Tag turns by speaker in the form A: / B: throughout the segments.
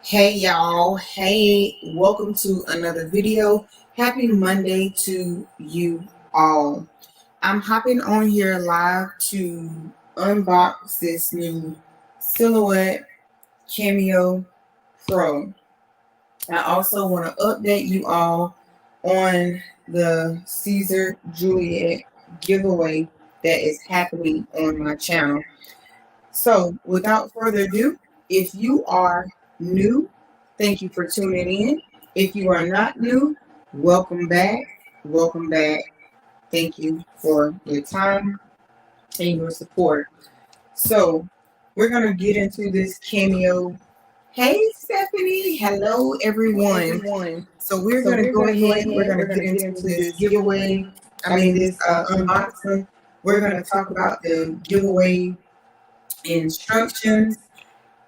A: Hey y'all, hey, welcome to another video. Happy Monday to you all. I'm hopping on here live to unbox this new Silhouette Cameo Pro. I also want to update you all on the Caesar Juliet giveaway that is happening on my channel. So, without further ado, if you are new, thank you for tuning in. If you are not new, welcome back. Welcome back. Thank you for your time and your support. So, we're going to get into this Cameo. Hey, Stephanie. Hello, everyone. So, we're going to go ahead. We're going to get into this giveaway. This unboxing. We're going to talk about the giveaway instructions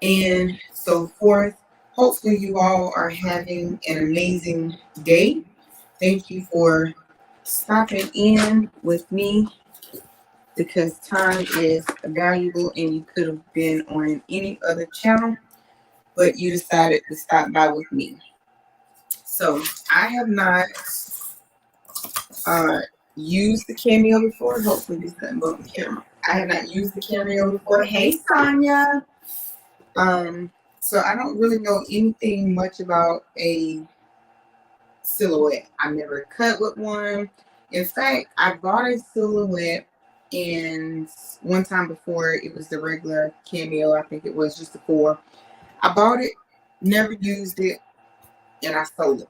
A: and so forth. Hopefully you all are having an amazing day. Thank you for stopping in with me because time is valuable and you could have been on any other channel, but you decided to stop by with me. So I have not used the Cameo before. Hopefully this doesn't go on the camera. I have not used the Cameo before. Hey, Sonia. So I don't really know anything much about a Silhouette. I've never cut with one. In fact, I bought a Silhouette and one time before it was the regular Cameo. I think it was just the 4. I bought it, never used it, and I sold it.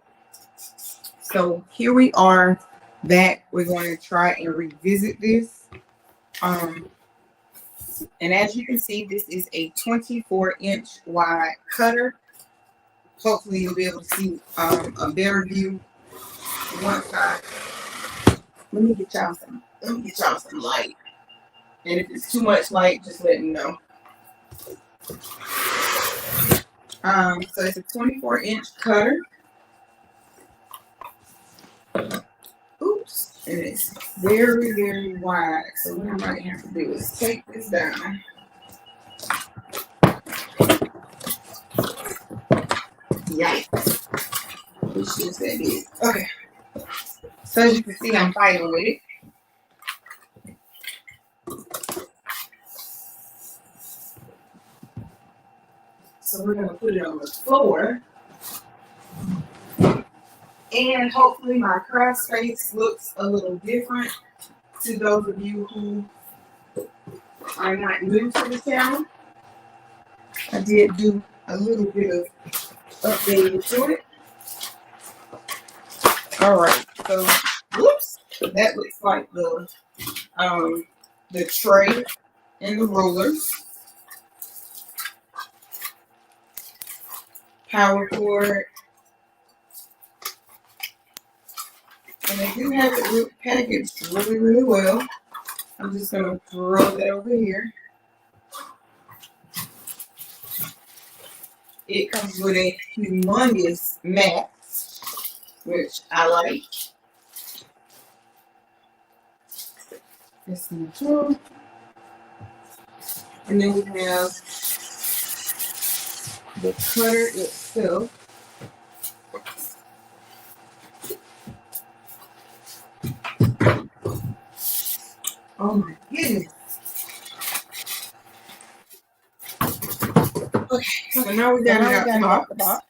A: So here we are back. We're going to try and revisit this. And as you can see, this is a 24-inch wide cutter. Hopefully you'll be able to see a better view one side. Let me get y'all some light. And if it's too much light, just let me know. So it's a 24-inch cutter. Oops. And it's very, very wide. So what I might have to do is take this down. Yikes. Which is that is. Okay. So as you can see, I'm fighting with it. So we're going to put it on the floor. And hopefully my craft space looks a little different to those of you who are not new to the channel. I did do a little bit of updating to it. Alright, so whoops, that looks like the tray and the rollers. Power cord. And they do have it packaged really, really well. I'm just going to throw that over here. It comes with a humongous mat, which I like. This one too. And then we have the cutter itself. Oh my goodness. Okay, so now we got it out the box.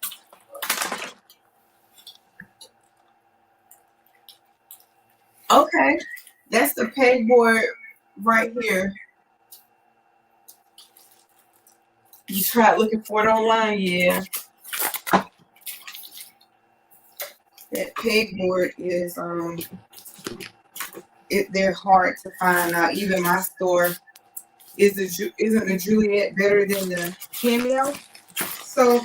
A: Okay, that's the pegboard right here. You tried looking for it online, yeah. That pegboard is they're hard to find now. Even my store isn't the Juliet better than the Cameo? So,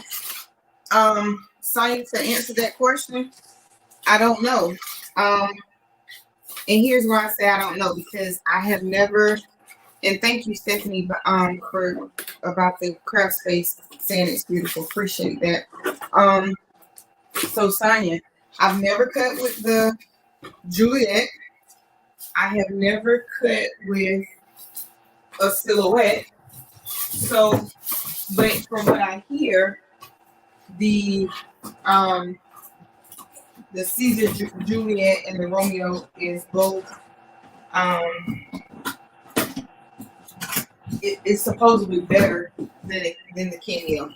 A: Sonia, to answer that question, I don't know. And here's why I say I don't know, because I have never. And thank you, Stephanie, for about the craft space saying it's beautiful. Appreciate that. So Sonia, I've never cut with the Juliet. I have never cut with a Silhouette. So, but from what I hear, The Caesar Juliet and the Romeo is both it's supposedly better than the Cameo.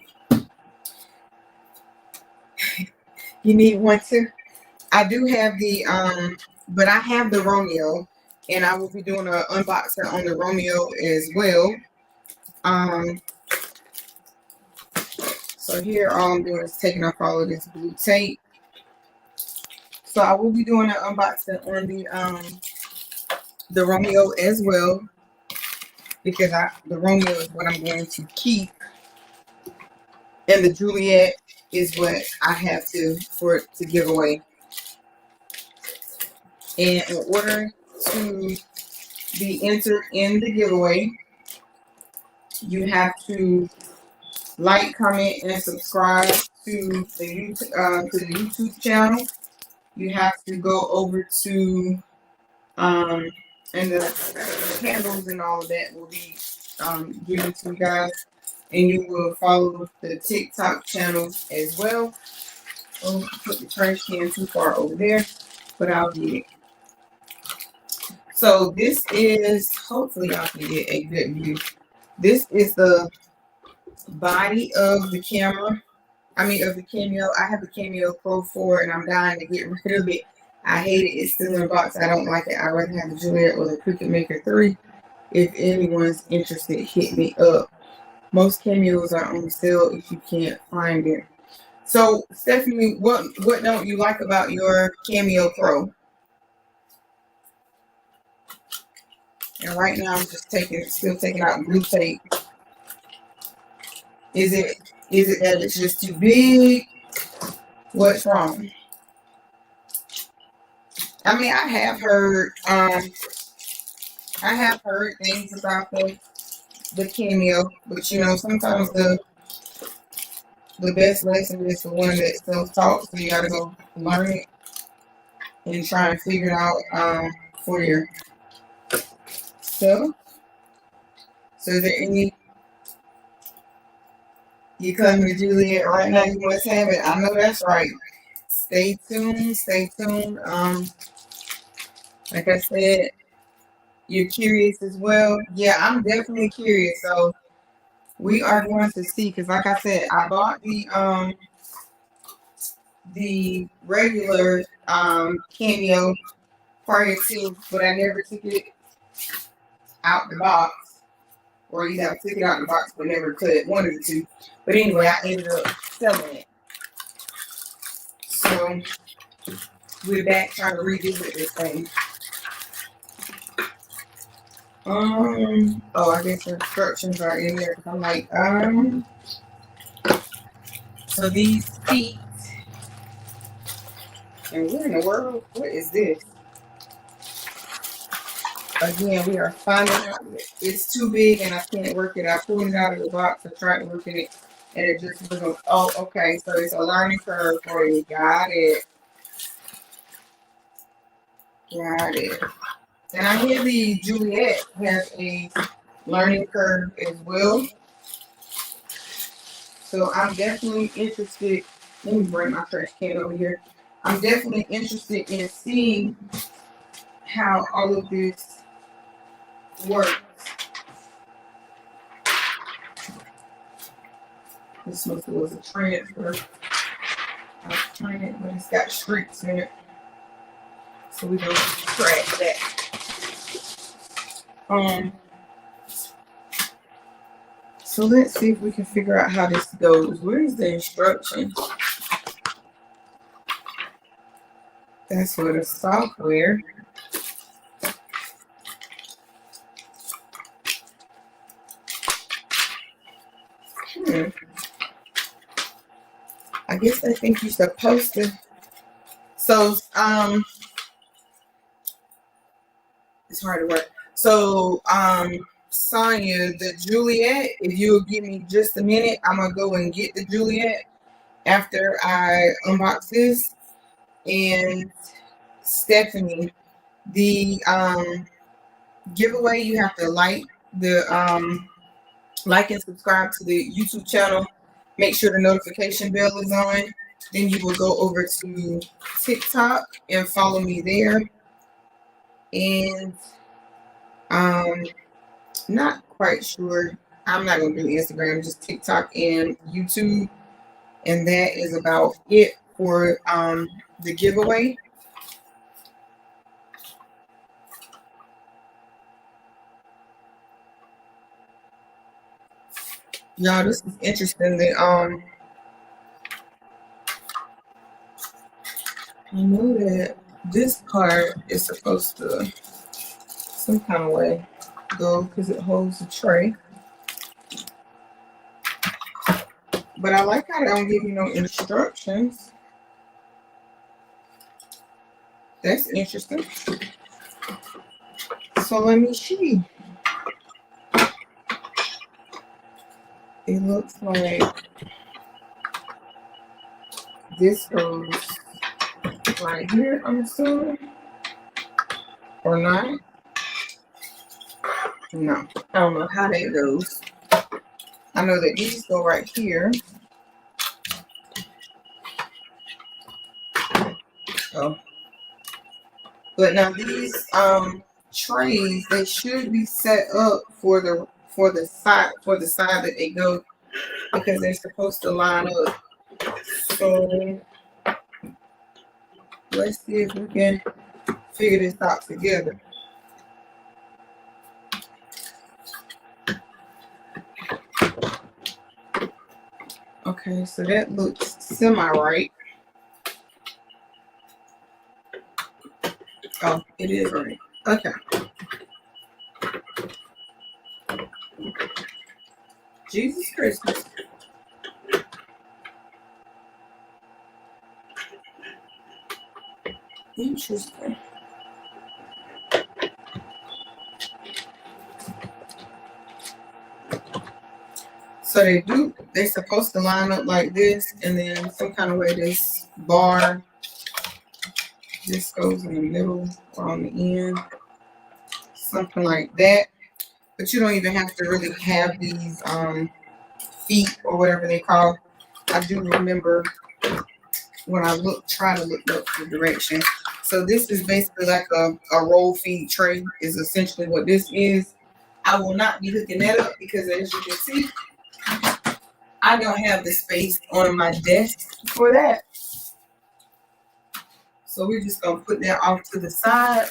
A: You need one too. I do have the but I have the Romeo, and I will be doing an unboxing on the Romeo as well. So here all I'm doing is taking off all of this blue tape. So I will be doing an unboxing on the Romeo as well, because the Romeo is what I'm going to keep, and the Juliet is what I have for it to give away. And in order to be entered in the giveaway, you have to like, comment, and subscribe to the YouTube channel. You have to go over to and the candles and all of that will be given to you guys, and you will follow the TikTok channel as well. Oh, put the trash can too far over there, but I'll get it. So this is, hopefully y'all can get a good view. This is the body of the camera. I mean, of the Cameo. I have the Cameo Pro 4, and I'm dying to get rid of it. I hate it. It's still in the box. I don't like it. I'd rather have the Juliet or the Cricut Maker 3. If anyone's interested, hit me up. Most Cameos are on sale if you can't find it. So, Stephanie, what don't you like about your Cameo Pro? And right now, I'm just still taking out blue tape. Is it that it's just too big? What's wrong? I mean, I have heard things about the Cameo, but you know, sometimes the best lesson is the one that's self-taught, so you gotta go learn it and try and figure it out for yourself. So is there any, you coming to Juliet right now, you must have it. I know that's right. Stay tuned, stay tuned. Like I said, you're curious as well. Yeah, I'm definitely curious. So we are going to see, because like I said, I bought the regular Cameo prior to, but I never took it out the box, or either I took it out the box but never could, one of the two. But anyway, I ended up selling it. So we're back trying to revisit this thing. Oh, I guess the instructions are in there. I'm like, so these feet, and what in the world? What is this? Again, we are finding out it's too big and I can't work it. I pulled it out of the box. I tried working it, and it just wasn't. Oh, okay. So it's a learning curve for you. Got it. Got it. And I hear the Juliet has a learning curve as well. So I'm definitely interested. Let me bring my trash can over here. I'm definitely interested in seeing how all of this works. This must was a transfer. I was trying it, but it's got streaks in it. So we're gonna trash that. So let's see if we can figure out how this goes. Where's the instructions? That's for the software. I guess I think you're supposed to. So it's hard to work. So Sonia, the Juliet, if you'll give me just a minute, I'm gonna go and get the Juliet after I unbox this. And Stephanie, the giveaway, you have to like and subscribe to the YouTube channel Make sure the notification bell is on. Then you will go over to TikTok and follow me there. And not quite sure. I'm not gonna do Instagram, just TikTok and YouTube. And that is about it for the giveaway. Y'all, this is interesting that I know that this part is supposed to some kind of way go because it holds the tray. But I like how they don't give you no instructions. That's interesting. So let me see. It looks like this goes right here, I'm assuming. Or not. No, I don't know how that goes. I know that these go right here. Oh. But now these trays, they should be set up for the side that they go, because they're supposed to line up. So let's see if we can figure this out together. Okay, so that looks semi-right. Oh, it is right. Okay. Jesus Christmas. Interesting. So they're supposed to line up like this, and then some kind of way this bar just goes in the middle or on the end. Something like that. But you don't even have to really have these feet or whatever they call. I do remember when I try to look up the direction. So this is basically like a roll feed tray is essentially what this is. I will not be hooking that up because, as you can see, I don't have the space on my desk for that. So we're just going to put that off to the side,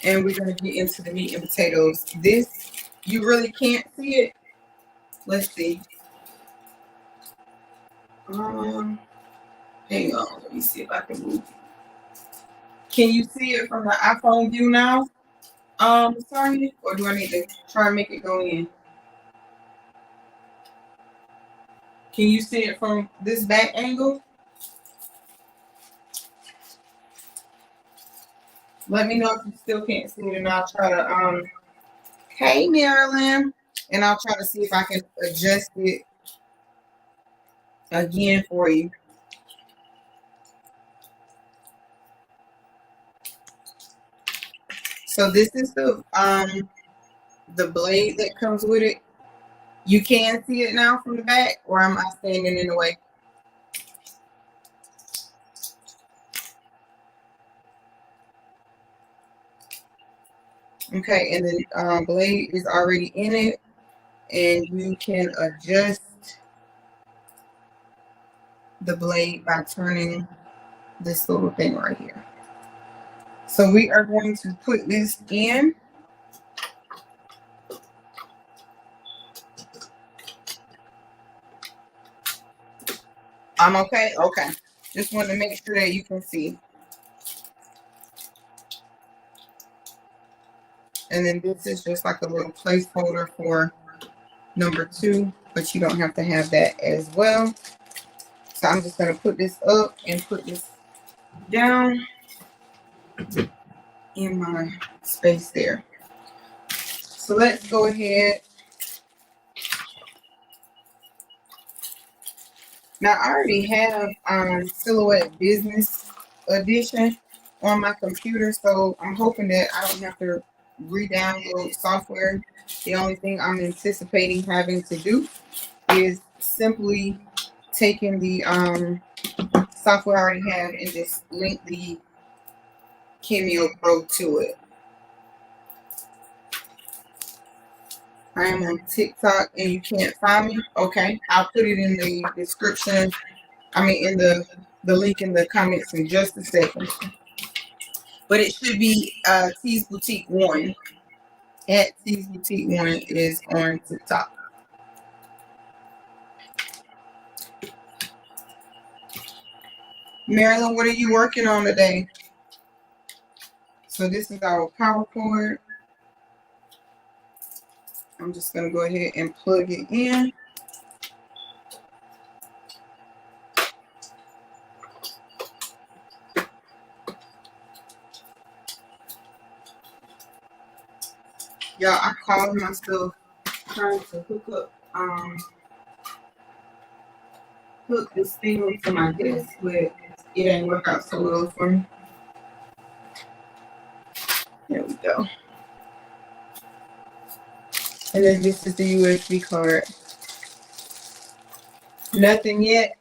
A: and we're going to get into the meat and potatoes. This, you really can't see it. Let's see. Hang on. Let me see if I can move it. Can you see it from the iPhone view now? Sorry, or do I need to try and make it go in? Can you see it from this back angle? Let me know if you still can't see it, and I'll try to hey Marilyn, and I'll try to see if I can adjust it again for you. So this is the blade that comes with it. You can see it now from the back, or am I standing in the way? Okay, and the blade is already in it, and you can adjust the blade by turning this little thing right here. So we are going to put this in. I'm okay? Okay. Just wanted to make sure that you can see. And then this is just like a little placeholder for number 2, but you don't have to have that as well. So I'm just going to put this up and put this down in my space there. So let's go ahead. Now I already have Silhouette Business Edition on my computer, so I'm hoping that I don't have to re-download software. The only thing I'm anticipating having to do is simply taken the software I already have and just linked the Cameo Pro to it. I am on TikTok and you can't find me. Okay, I'll put it in the description. I mean, in the link in the comments in just a second. But it should be T's Boutique 1. At T's Boutique 1 is on TikTok. Marilyn, what are you working on today? So this is our power cord. I'm just going to go ahead and plug it in. Y'all, I called myself trying to hook this thing onto my desk, but it ain't work out so well for me. There we go. And then this is the USB card. Nothing yet.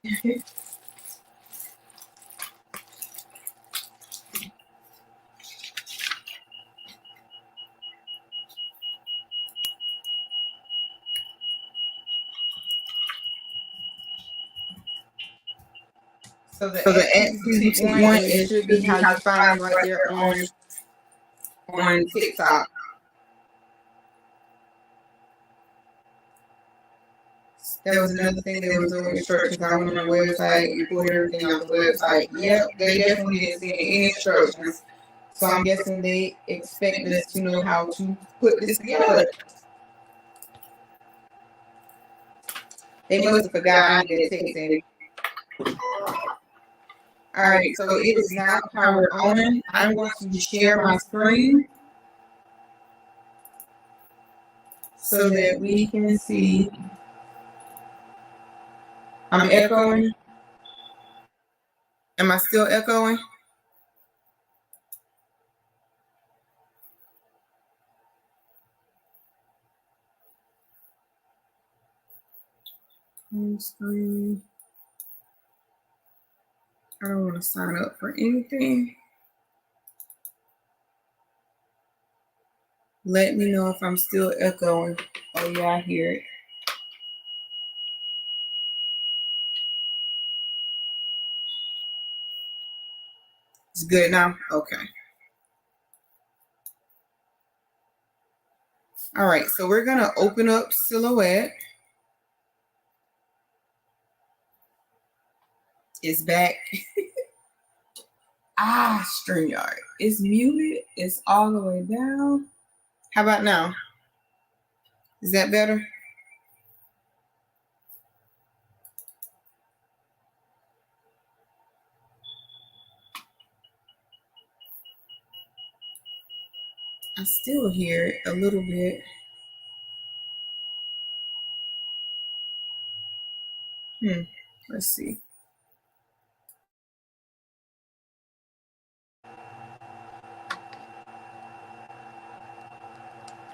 A: So the Boutique one is should be how you find me right there on TikTok. That was another thing. There was no instructions. I went on the website and pulled everything off the website. Yep, they definitely didn't send any instructions. So I'm guessing they expect us to know how to put this together. They must have forgot I did text. Alright, so it is now powered on. I'm going to share my screen so that we can see. I'm echoing. Am I still echoing? Screen. I don't want to sign up for anything. Let me know if I'm still echoing. Oh yeah, I hear it. It's good now? Okay. All right, so we're going to open up Silhouette. It's back. StreamYard. It's muted. It's all the way down. How about now? Is that better? I still hear it a little bit. Let's see.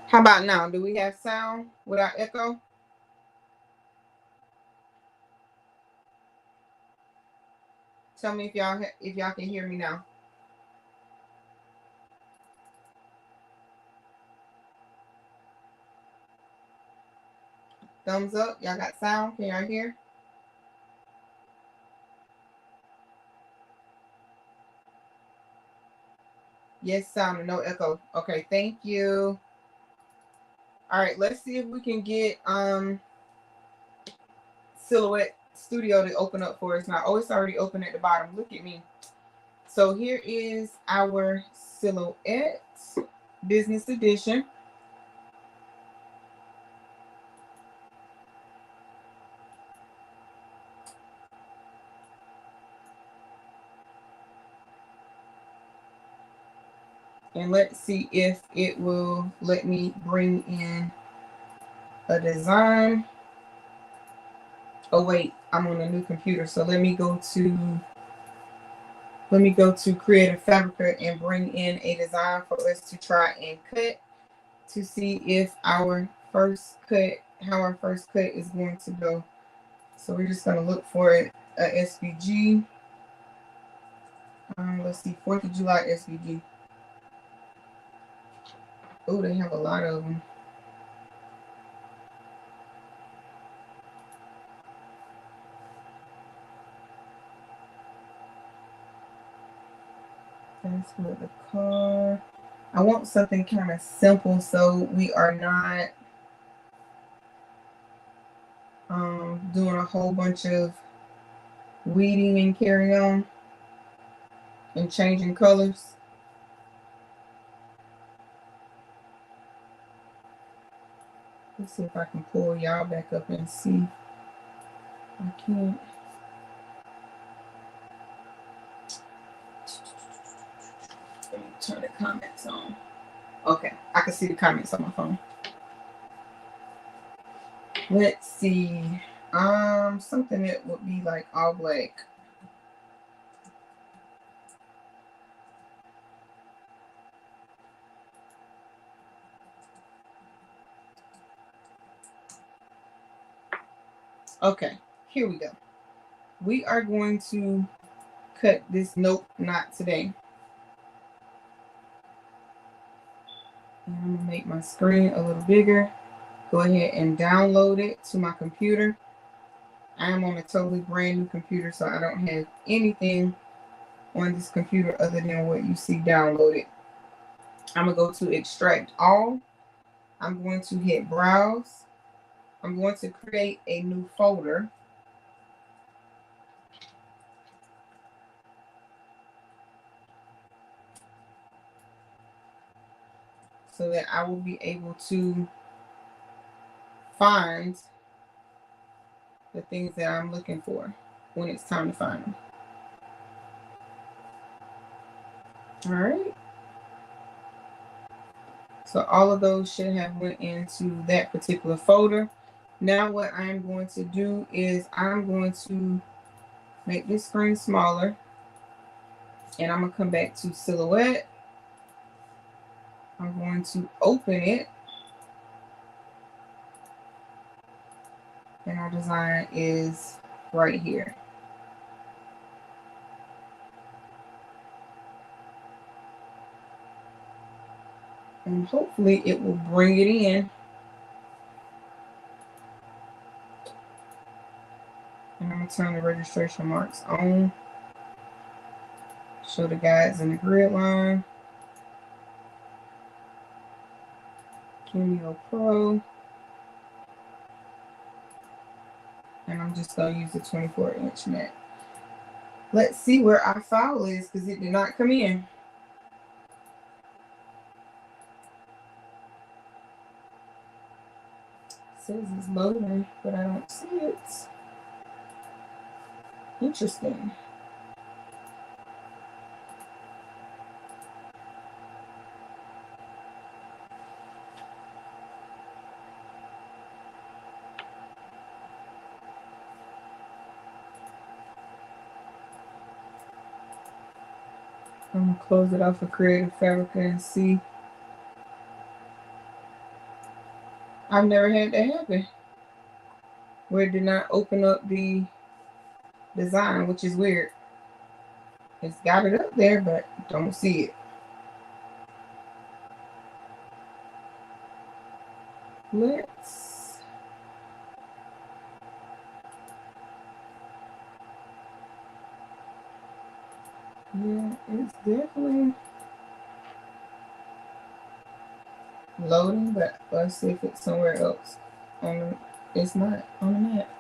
A: How about now? Do we have sound without echo? Tell me if y'all can hear me now. Thumbs up. Y'all got sound? Can y'all hear? Yes, sound and no echo. Okay, thank you. All right, let's see if we can get Silhouette Studio to open up for us now. Oh, it's already open at the bottom. Look at me. So here is our Silhouette Business Edition. And let's see if it will let me bring in a design. Oh wait, I'm on a new computer. So let me go to Creative Fabrica and bring in a design for us to try and cut to see if our first cut, how our first cut is going to go. So we're just gonna look for it, a SVG. Let's see, 4th of July SVG. Oh, they have a lot of them. That's for the car. I want something kind of simple so we are not doing a whole bunch of weeding and carry on and changing colors. Let's see if I can pull y'all back up and see. I can't. Let me turn the comments on. Okay, I can see the comments on my phone. Let's see. Something that would be like all black. Okay, here we go. We are going to cut this. Nope, not today. And I'm gonna make my screen a little bigger. Go ahead and download it to my computer. I am on a totally brand new computer, so I don't have anything on this computer other than what you see downloaded. I'm gonna go to extract all. I'm going to hit browse. I'm going to create a new folder. So that I will be able to find the things that I'm looking for when it's time to find them. All right. So all of those should have went into that particular folder. Now what I'm going to do is I'm going to make this screen smaller, and I'm going to come back to Silhouette. I'm going to open it, and our design is right here. And hopefully it will bring it in. And I'm going to turn the registration marks on. Show the guides in the grid line. Cameo Pro. And I'm just going to use the 24-inch mat. Let's see where our file is because it did not come in. It says it's loading, but I don't see it. Interesting. I'm going to close it off of Creative Fabrica and see. I've never had that happen where it did not open up the design, which is weird. It's got it up there, but don't see it. Let's yeah, it's definitely loading, but let's see if it's somewhere else. It's not on the map.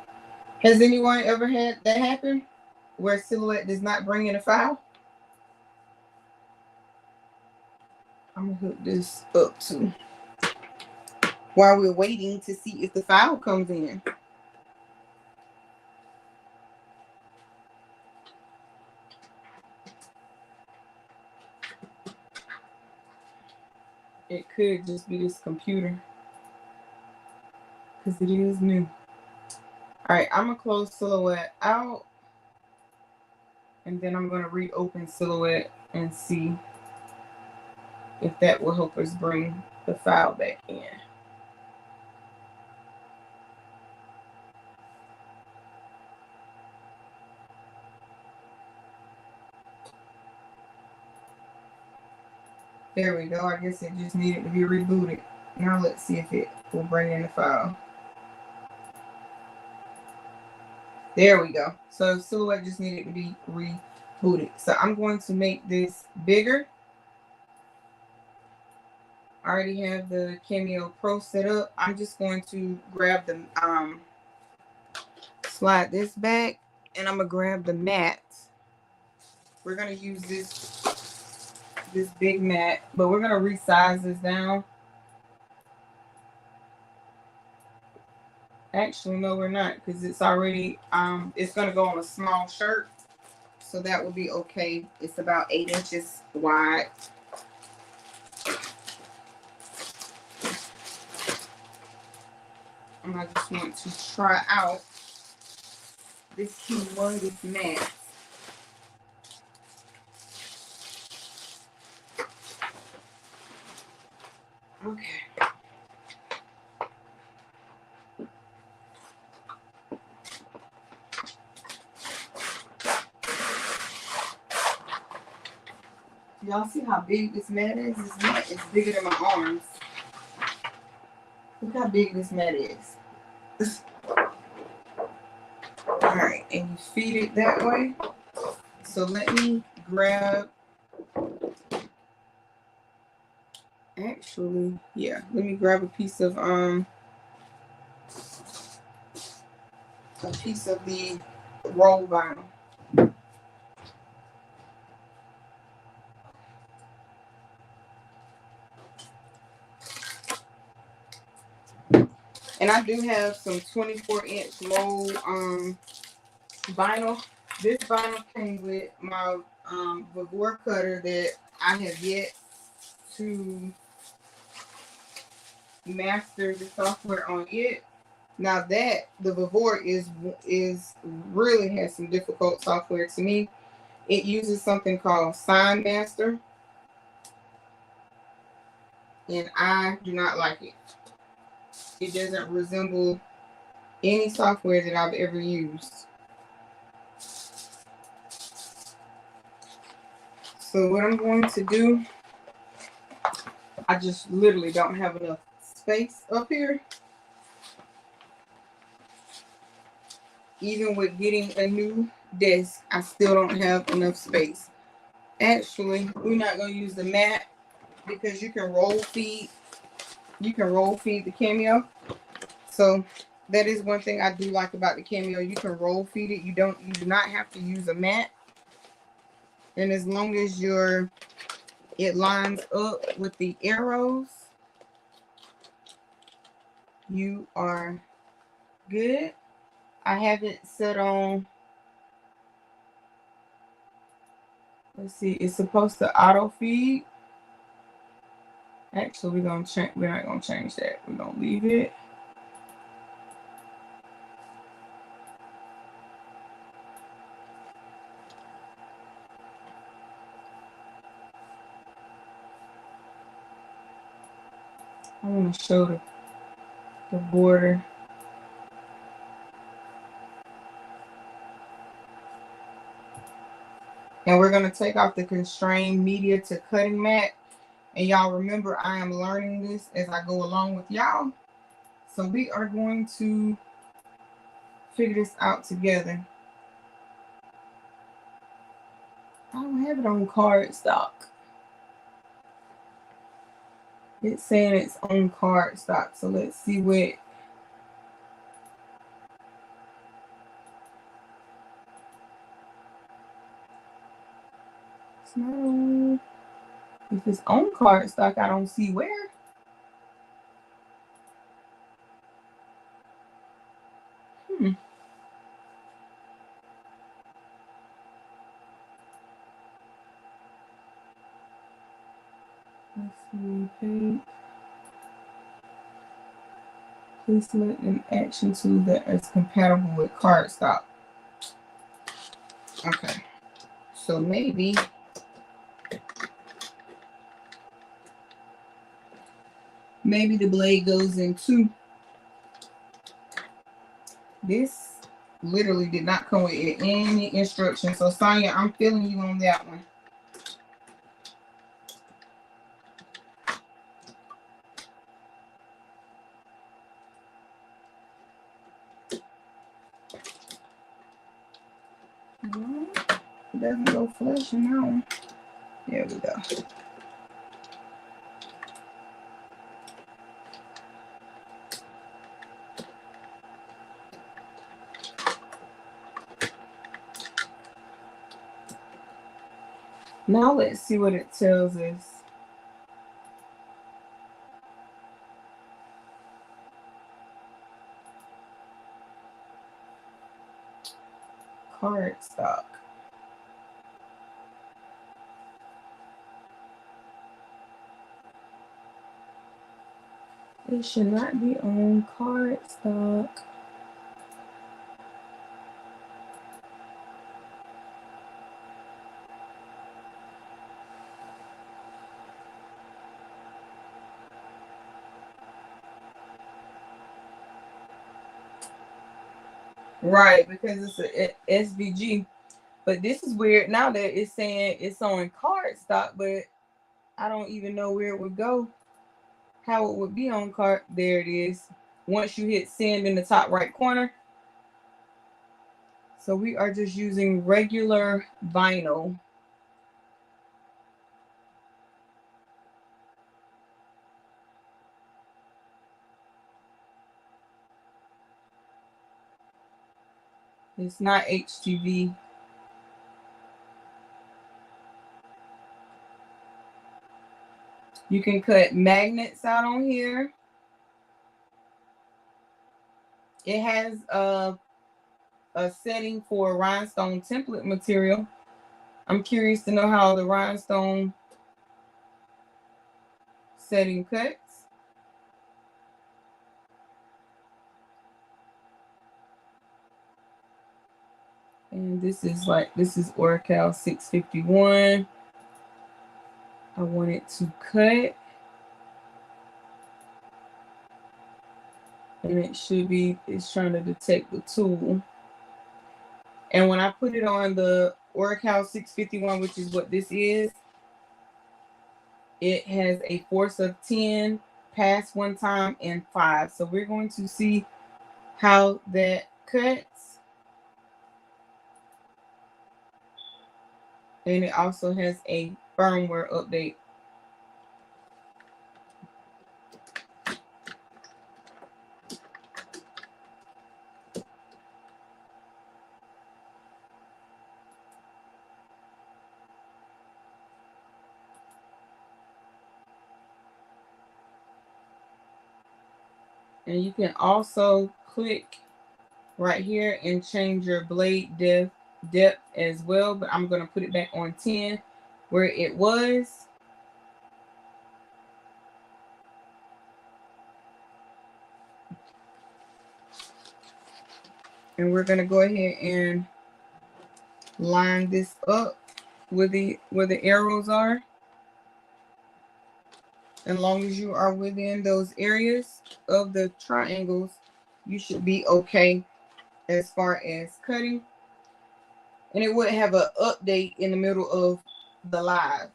A: Has anyone ever had that happen where Silhouette does not bring in a file? I'm gonna hook this up too while we're waiting to see if the file comes in. It could just be this computer because it is new. All right, I'm gonna close Silhouette out, and then I'm gonna reopen Silhouette and see if that will help us bring the file back in. There we go. I guess it just needed to be rebooted. Now let's see if it will bring in the file. There we go. So Silhouette just needed to be rebooted. So I'm going to make this bigger. I already have the Cameo Pro set up. I'm just going to grab the slide this back, and I'm gonna grab the mat. We're gonna use this big mat, but we're gonna resize this down. Actually, no, we're not, because it's already it's gonna go on a small shirt, so that will be okay. It's about 8 inches wide. And I just want to try out this humongous mat. Okay. Y'all see how big this mat is? This mat is bigger than my arms. Look how big this mat is. Alright, and you feed it that way. So let me grab, actually, yeah, let me grab a piece of the roll vinyl. And I do have some 24-inch roll vinyl. This vinyl came with my Vavor cutter that I have yet to master the software on it. Now that the Vavor is really has some difficult software to me. It uses something called Sign Master, and I do not like it. It doesn't resemble any software that I've ever used. So what I'm going to do, I just literally don't have enough space up here. Even with getting a new desk, I still don't have enough space. Actually, we're not going to use the mat because you can roll feed. You can roll feed the Cameo. So that is one thing I do like about the Cameo. You can roll feed it. You do not have to use a mat. And as long as it lines up with the arrows, you are good. I have it set on, let's see, it's supposed to auto feed. Actually, we're not gonna change that. We're gonna leave it. I want to show the border. And we're going to take off the constrained media to cutting mat. And y'all remember, I am learning this as I go along with y'all. So we are going to figure this out together. I don't have it on cardstock. It's saying it's on cardstock. So let's see what. It's not on. If it's on cardstock, I don't see where. Let's see, page. Please select an action tool that is compatible with cardstock. Okay, so maybe the blade goes into this. Literally did not come with any instructions. So Sonya, I'm feeling you on that one. It doesn't go flush now. There we go. Now let's see what it tells us. Cardstock. It should not be on cardstock. Right, because it's a SVG. But this is weird now that it's saying it's on cardstock, but I don't even know where it would go. How it would be on card. There it is. Once you hit send in the top right corner. So we are just using regular vinyl. It's not HTV. You can cut magnets out on here. It has a setting for rhinestone template material. I'm curious to know how the rhinestone setting cuts. And this is Oracal 651. I want it to cut. And it's trying to detect the tool. And when I put it on the Oracal 651, which is what this is, it has a force of 10, pass one time, and 5. So we're going to see how that cuts. And it also has a firmware update. And you can also click right here and change your blade depth as well. But I'm going to put it back on 10 where it was. And we're going to go ahead and line this up where the arrows are. As long as you are within those areas of the triangles, you should be okay as far as cutting. And it would have an update in the middle of the live.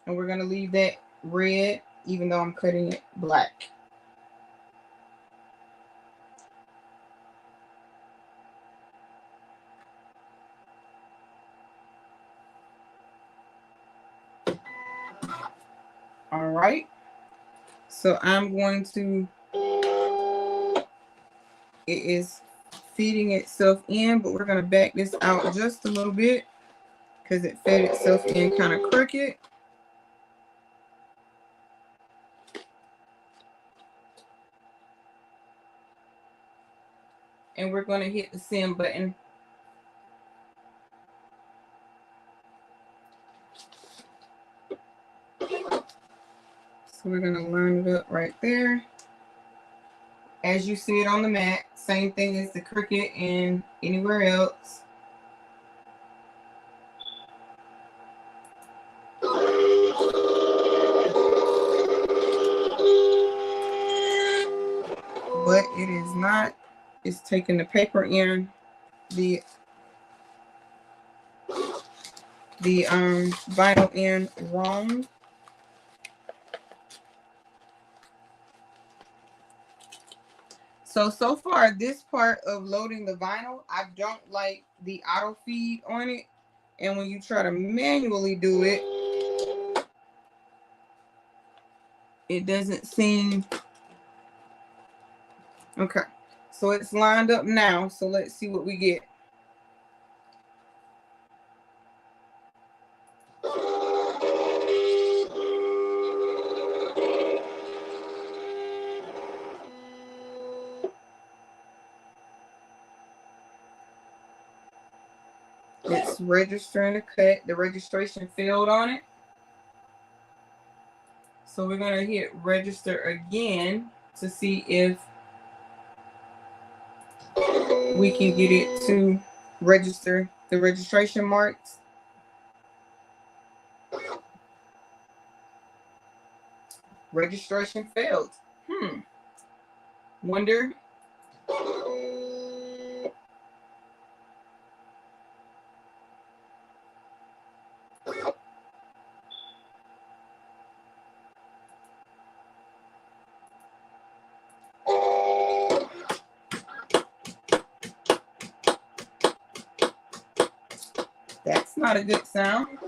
A: And we're going to leave that red, even though I'm cutting it black. All right. So I'm going to, it is feeding itself in, but we're going to back this out just a little bit because it fed itself in kind of crooked. And we're going to hit the send button. So we're going to line it up right there. As you see it on the mat, same thing as the Cricut and anywhere else. But it is not. It's taking the paper in, the vinyl in wrong. So far, this part of loading the vinyl, I don't like the auto feed on it. And when you try to manually do it, it doesn't seem... Okay, so it's lined up now. So let's see what we get. It's registering a cut. The registration failed on it. So we're going to hit register again to see if we can get it to register the registration marks. Registration failed. Wonder. That's not a good sound.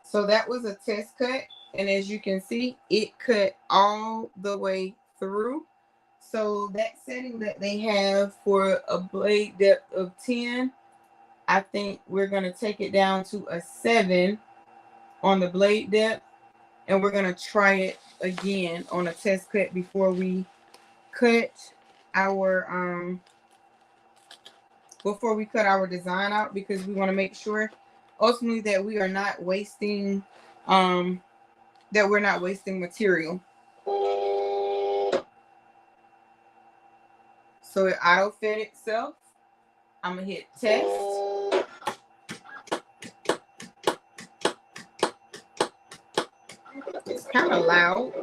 A: So that was a test cut, and as you can see, it cut all the way through. So that setting that they have for a blade depth of 10, I think we're going to take it down to a 7 on the blade depth, and we're going to try it again on a test cut before we cut our design out, because we want to make sure ultimately that we are not wasting material. So it auto fed itself. I'm gonna hit test. It's kind of loud.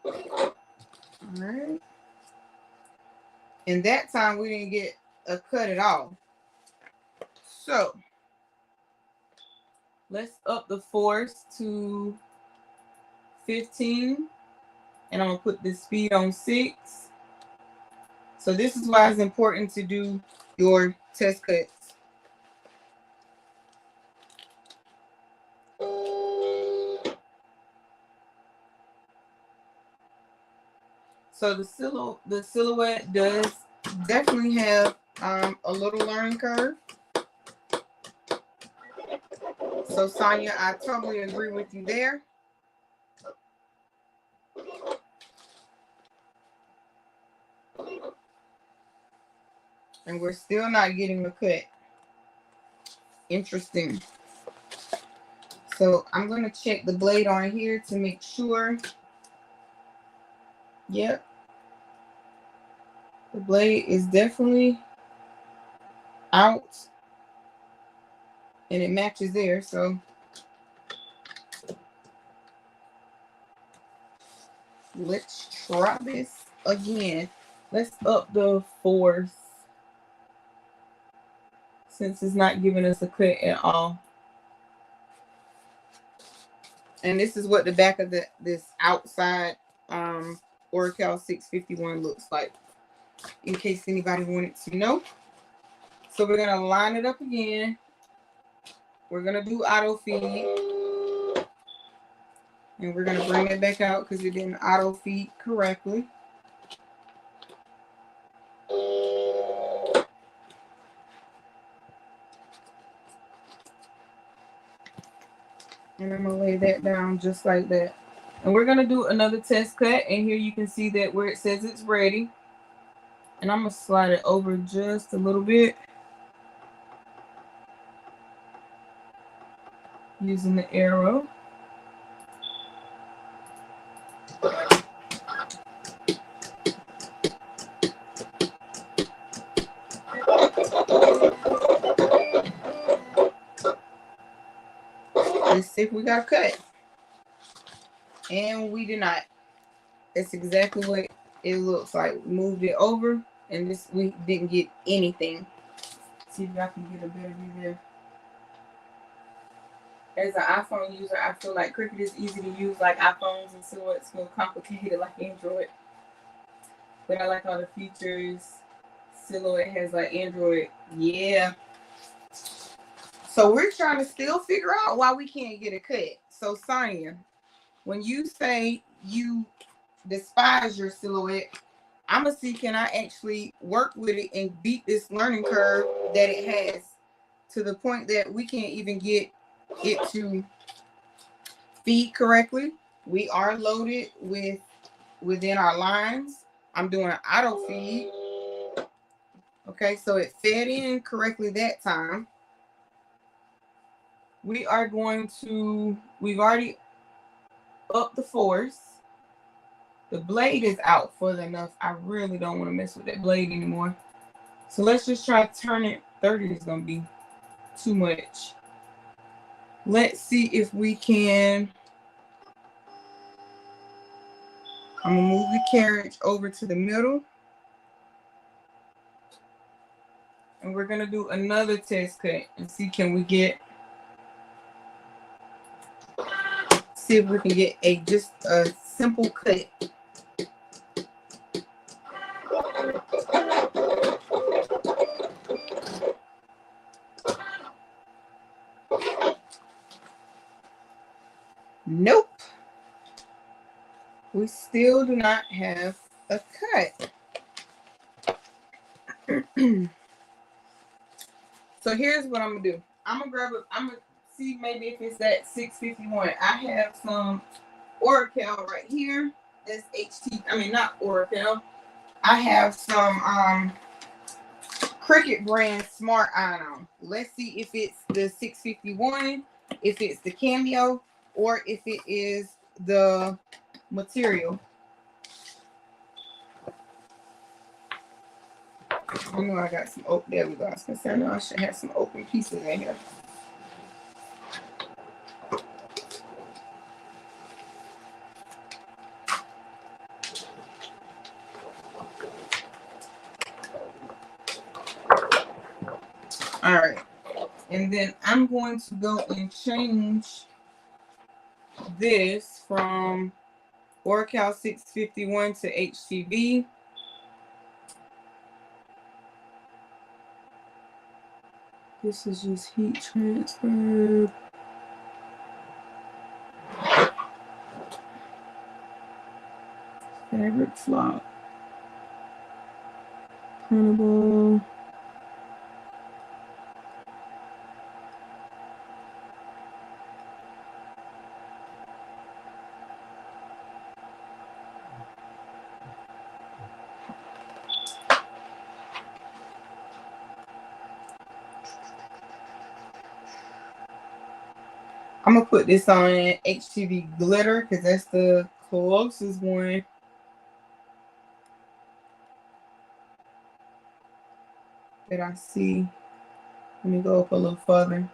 A: All right. And that time we didn't get a cut at all. So let's up the force to 15. And I'm gonna put the speed on 6. So this is why it's important to do your test cuts. So the silhouette does definitely have a little learning curve. So Sonia, I totally agree with you there. And we're still not getting a cut. Interesting. So I'm going to check the blade on here to make sure. Yep. The blade is definitely out. And it matches there. So let's try this again. Let's up the force, since it's not giving us a cut at all. And this is what the back of this outside Oracle 651 looks like, in case anybody wanted to know. So we're gonna line it up again. We're gonna do auto feed, and we're gonna bring it back out because it didn't auto feed correctly. And I'm gonna lay that down just like that. And we're gonna do another test cut, and here you can see that where it says it's ready. And I'm gonna slide it over just a little bit using the arrow. Let's see if we got a cut. And we did not. That's exactly what it looks like. We moved it over, and this we didn't get anything. See if I can get a better view there. As an iPhone user, I feel like Cricut is easy to use like iPhones, and Silhouette's feel complicated like Android. But I like all the features Silhouette has like Android. Yeah. So we're trying to still figure out why we can't get a cut. So Sonia, when you say you despise your Silhouette, I'm gonna see can I actually work with it and beat this learning curve that it has to the point that we can't even get it to feed correctly. We are loaded within our lines. I'm doing an auto feed. Okay, so it fed in correctly that time. We are going to, we've already upped the force. The blade is out further enough. I really don't want to mess with that blade anymore. So let's just try to turn it. 30 is going to be too much. Let's see if we can. I'm going to move the carriage over to the middle. And we're going to do another test cut and see can we get, see if we can get just a simple cut. Nope. We still do not have a cut. So here's what I'm gonna do. I'm gonna grab it. I'm gonna see maybe if it's that 651. I have some Oracle right here. That's HT. I mean not Oracle. I have some Cricut brand Smart Iron. Let's see if it's the 651, if it's the Cameo, or if it is the material. I know I got some open. There we go. I know I should have some open pieces in here. All right. And then I'm going to go and change this from Oracle 651 to HTV. This is just heat transfer. Fabric flop. Printable. I'm gonna put this on HTV glitter because that's the closest one. That I see. Let me go up a little further.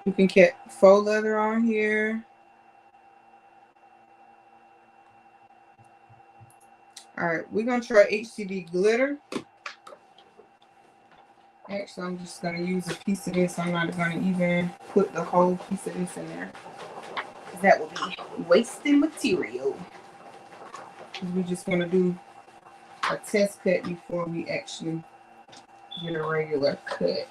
A: You can get faux leather on here. All right, we're gonna try HTV glitter. Actually, I'm just gonna use a piece of this. I'm not gonna even put the whole piece of this in there. That will be wasting material. We're just gonna do a test cut before we actually get a regular cut.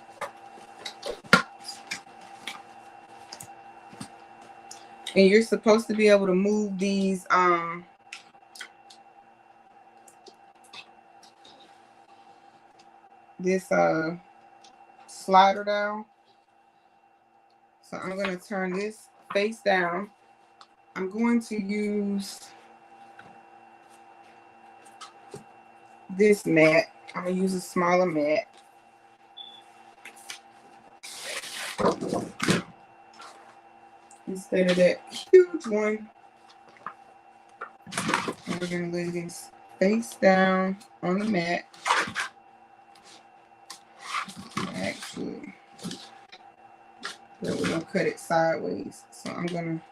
A: And you're supposed to be able to move these this slider down. So I'm going to turn this face down. I'm going to use this mat. I'm going to use a smaller mat. Instead of that huge one. we're going to lay this face down on the mat. Actually, but we're going to cut it sideways. So I'm going to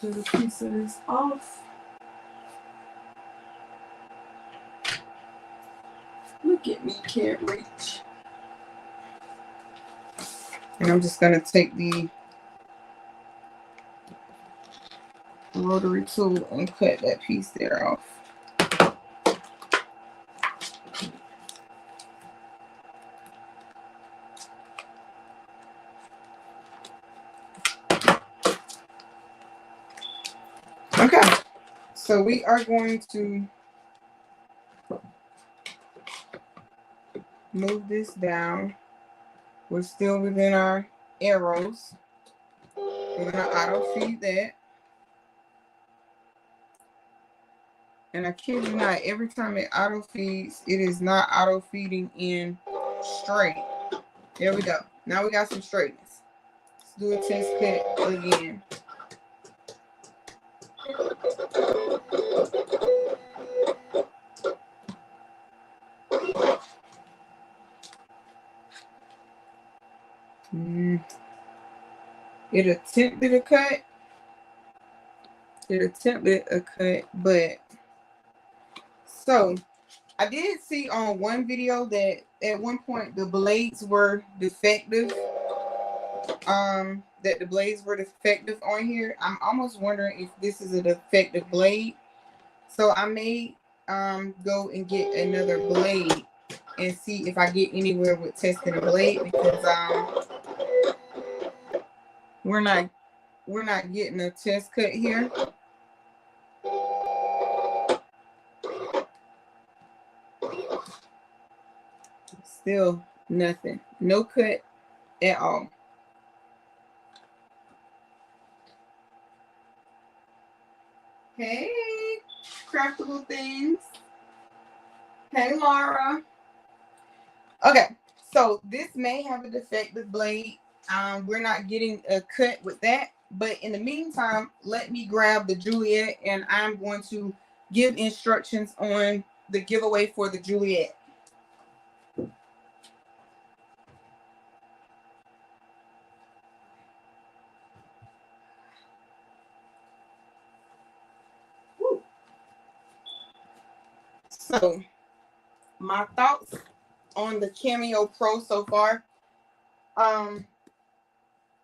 A: cut a piece of this off. Look at me, can't reach. And I'm just going to take the rotary tool and cut that piece there off. Okay, so we are going to move this down. We're still within our arrows. We're going to auto feed that. And I kid you not, every time it auto feeds, it is not auto feeding in straight. There we go. Now we got some straightness. Let's do a test cut again. It attempted a cut. But so I did see on one video that at one point the blades were defective. That the blades were defective on here. I'm almost wondering if this is a defective blade. So I may go and get another blade and see if I get anywhere with testing a blade, because we're not getting a test cut here. Still nothing. No cut at all. Hey, craftable things. Hey, Laura. Okay, so this may have a defective blade. We're not getting a cut with that. But in the meantime, let me grab the Juliet, and I'm going to give instructions on the giveaway for the Juliet. Woo. So, my thoughts on the Cameo Pro so far.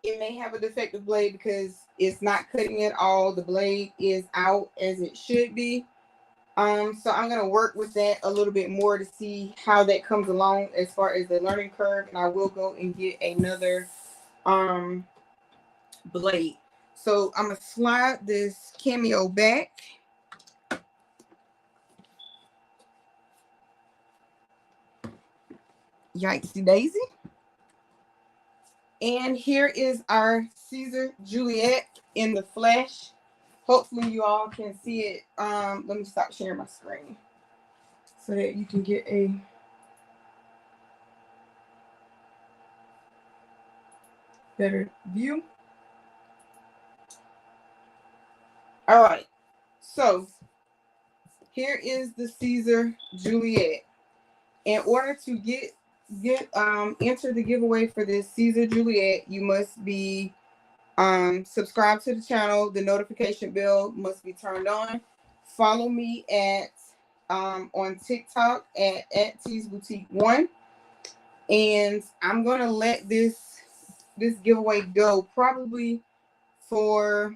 A: It may have a defective blade because it's not cutting at all. The blade is out as it should be. So I'm going to work with that a little bit more to see how that comes along as far as the learning curve. And I will go and get another blade. So I'm going to slide this Cameo back. Yikesy daisy. And here is our Caesar Juliet in the flesh. Hopefully you all can see it. Let me stop sharing my screen so that you can get a better view. All right. So here is the Caesar Juliet. In order to enter the giveaway for this Caesar Juliet, you must be subscribe to the channel. The notification bell must be turned on. Follow me at on TikTok at T's Boutique 1, and I'm gonna let this giveaway go probably for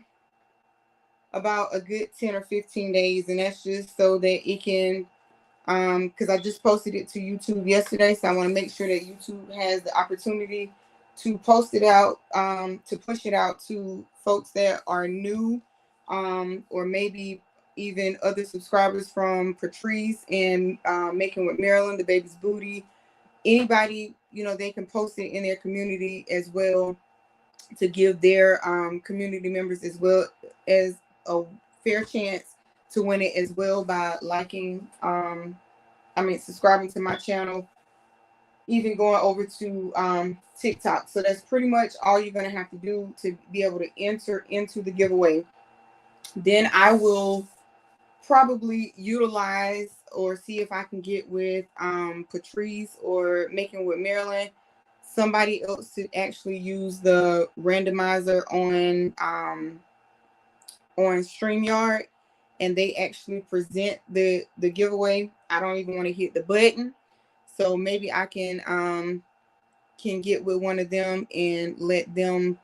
A: about a good 10 or 15 days, and that's just so that it can because I just posted it to YouTube yesterday, so I want to make sure that YouTube has the opportunity to post it out, to push it out to folks that are new, or maybe even other subscribers from Patrice and Making with Marilyn, the baby's booty. Anybody, they can post it in their community as well to give their community members as well as a fair chance to win it as well by liking, subscribing to my channel, even going over to TikTok. So that's pretty much all you're going to have to do to be able to enter into the giveaway. Then I will probably utilize or see if I can get with Patrice or Making with Marilyn, somebody else to actually use the randomizer on StreamYard, and they actually present the giveaway. I don't even want to hit the button. So maybe I can get with one of them and let them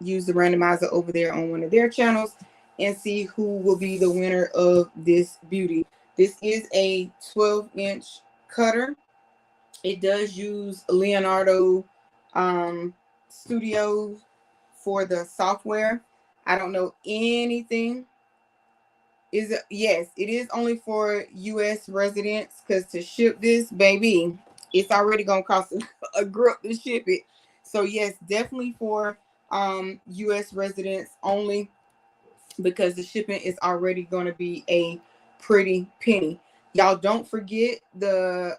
A: use the randomizer over there on one of their channels and see who will be the winner of this beauty. This is a 12-inch cutter. It does use Leonardo Studio for the software. I don't know anything. Is it? Yes, it is only for U.S. residents, because to ship this, baby, it's already gonna cost a grip to ship it. So yes, definitely for U.S. residents only, because the shipping is already going to be a pretty penny. Y'all don't forget the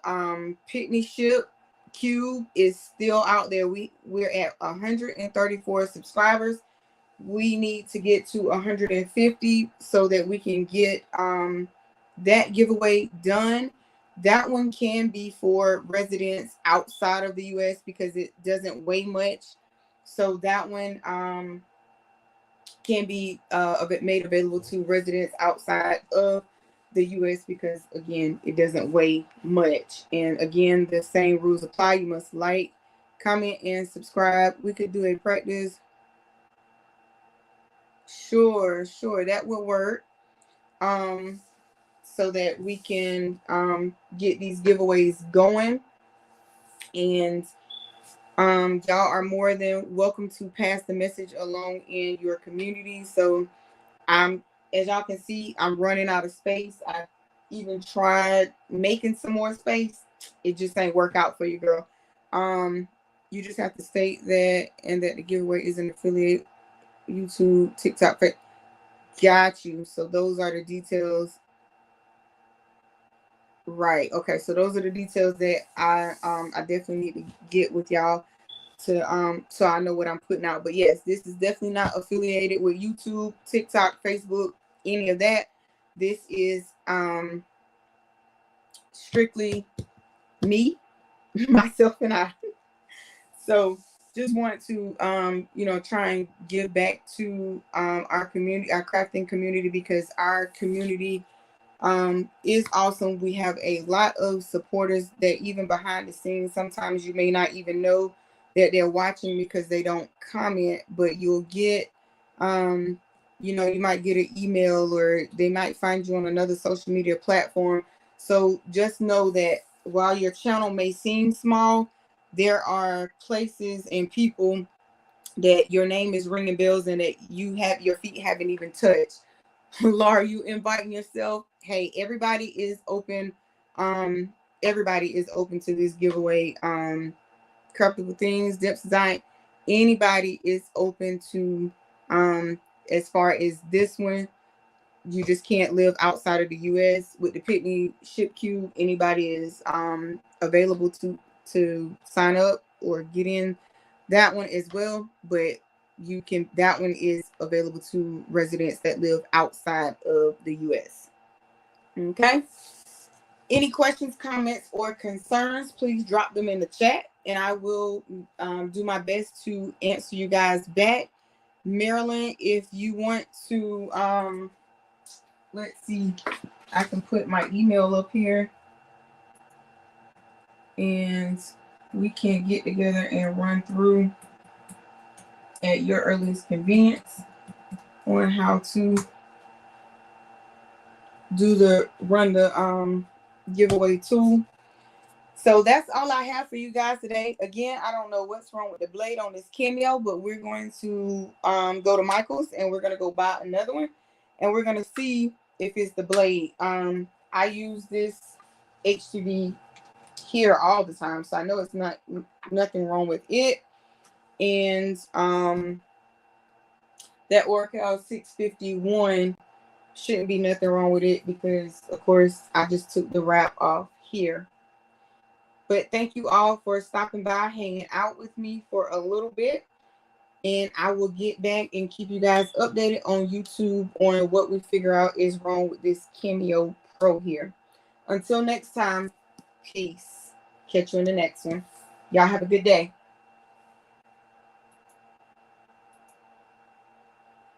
A: Pitney Ship Cube is still out there. We're at 134 subscribers. We need to get to 150 so that we can get that giveaway done. That one can be for residents outside of the US because it doesn't weigh much. So that one can be made available to residents outside of the US because, again, it doesn't weigh much. And again, the same rules apply. You must like, comment, and subscribe. We could do a practice. Sure, that will work. So that we can get these giveaways going. And y'all are more than welcome to pass the message along in your community. So as y'all can see, I'm running out of space. I even tried making some more space. It just ain't work out for you, girl. You just have to state that, and that the giveaway is an affiliate YouTube, TikTok. Got you. So those are the details. Right. Okay. So those are the details that I definitely need to get with y'all to so I know what I'm putting out. But yes, this is definitely not affiliated with YouTube, TikTok, Facebook, any of that. This is strictly me, myself, and I. So just wanted to try and give back to our community, our crafting community, because our community is awesome. We have a lot of supporters that even behind the scenes, sometimes you may not even know that they're watching because they don't comment, but you'll get you might get an email, or they might find you on another social media platform. So just know that while your channel may seem small, there are places and people that your name is ringing bells and that your feet haven't even touched. Laura, you inviting yourself? Hey, everybody is open. Everybody is open to this giveaway. Craftable things, depth design. Anybody is open to. As far as this one, you just can't live outside of the U.S. With the Pitney Ship Cube. Anybody is available to sign up or get in that one as well. But that one is available to residents that live outside of the U.S. Okay. Any questions, comments, or concerns, please drop them in the chat, and I will do my best to answer you guys back. Marilyn, if you want to, let's see, I can put my email up here, and we can get together and run through at your earliest convenience on how to run the giveaway tool. So that's all I have for you guys today. Again, I don't know what's wrong with the blade on this Cameo, but we're going to go to Michael's and we're going to go buy another one, and we're going to see if it's the blade. I use this HTV here all the time, so I know it's nothing wrong with it. And that Oracle 651 shouldn't be nothing wrong with it, because of course I just took the wrap off here. But thank you all for stopping by, hanging out with me for a little bit. And I will get back and keep you guys updated on YouTube on what we figure out is wrong with this Cameo Pro here. Until next time, peace. Catch you in the next one. Y'all have a good day.